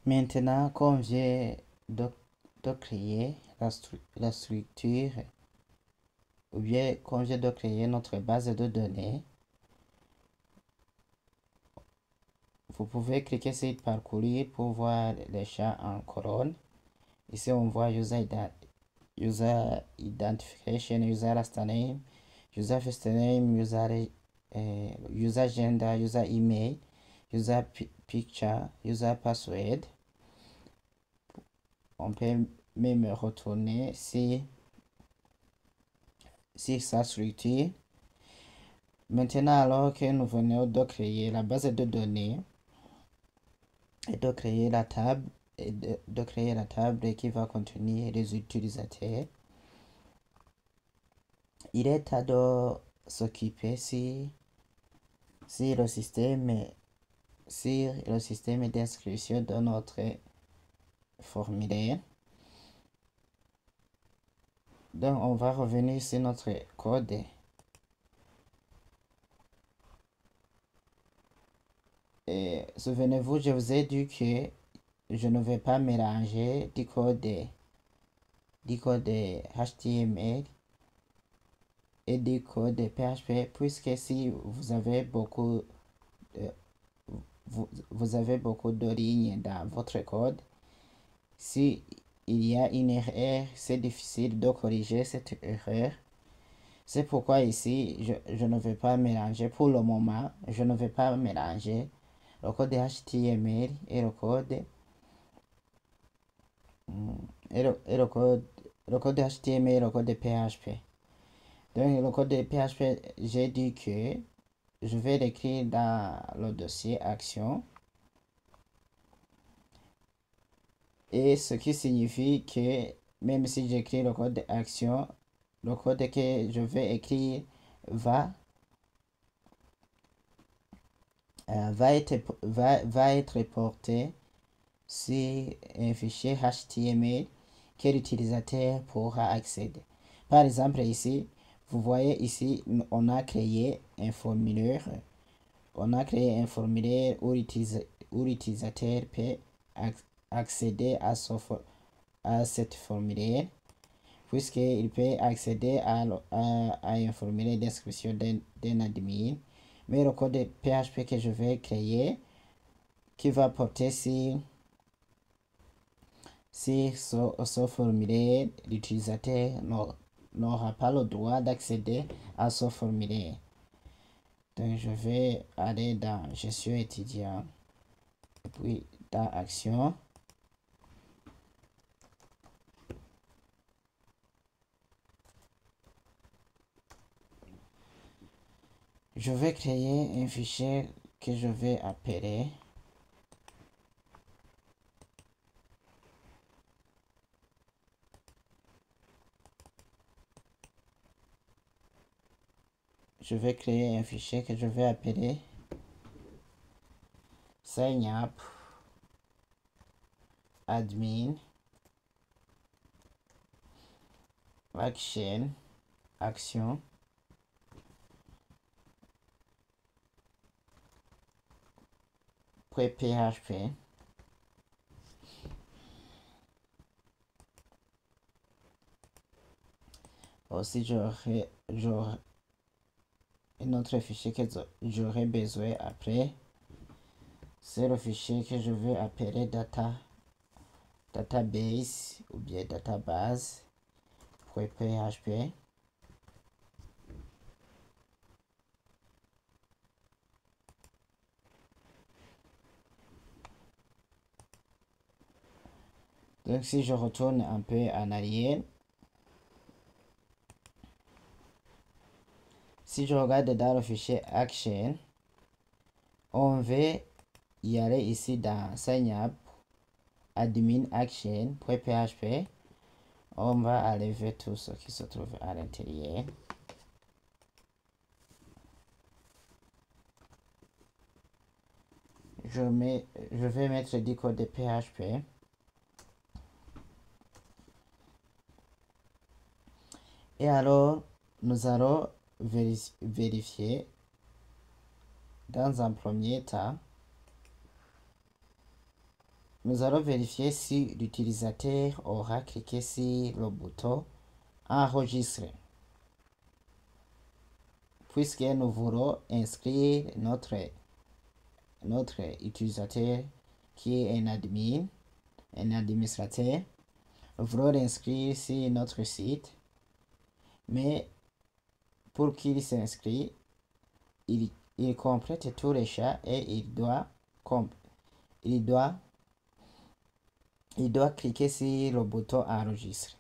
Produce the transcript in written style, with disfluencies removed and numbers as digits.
Maintenant qu'on vient de créer la structure, ou bien qu'on vient de créer notre base de données, vous pouvez cliquer sur parcourir pour voir les champs en colonne. Ici, on voit user identification, user last name, user first name, user gender, user email, user picture, user password. On peut même retourner sur sa structure. Maintenant, alors que nous venons de créer la base de données et de créer la table, qui va contenir les utilisateurs, il est temps de s'occuper sur le système d'inscription de notre formulaire. Donc, on va revenir sur notre code. Et souvenez-vous, je vous ai dit que je ne vais pas mélanger du code HTML et du code PHP, puisque si vous avez beaucoup de lignes dans votre code, si il y a une erreur, c'est difficile de corriger cette erreur. C'est pourquoi ici, je ne vais pas mélanger pour le moment. Je ne vais pas mélanger le code HTML et le code HTML et le code PHP. Donc le code de PHP, j'ai dit que je vais l'écrire dans le dossier action. Et ce qui signifie que même si j'écris le code d'action, le code que je vais écrire va être porté sur un fichier HTML que l'utilisateur pourra accéder. Par exemple ici, vous voyez ici, on a créé un formulaire. Où l'utilisateur peut accéder à cette formulaire, puisqu'il peut accéder à un formulaire d'inscription d'un admin. Mais le code de PHP que je vais créer, qui va porter sur ce formulaire, l'utilisateur n'aura pas le droit d'accéder à ce formulaire. Donc je vais aller dans gestion étudiant, puis dans action. Je vais créer un fichier que je vais appeler sign up admin action .php. Aussi, j'aurai un autre fichier que j'aurai besoin après. C'est le fichier que je vais appeler database ou bien database.php. Donc si je retourne un peu en arrière, si je regarde dans le fichier action, on va y aller ici dans sign up admin action.php. On va enlever tout ce qui se trouve à l'intérieur. Je vais mettre du code de PHP. Et alors, nous allons vérifier dans un premier temps Nous allons vérifier si l'utilisateur aura cliqué sur le bouton enregistrer, puisque nous voulons inscrire notre utilisateur qui est un admin, un administrateur. Nous voulons l'inscrire sur notre site, mais pour qu'il s'inscrit, il complète tous les champs et il doit cliquer sur le bouton enregistrer.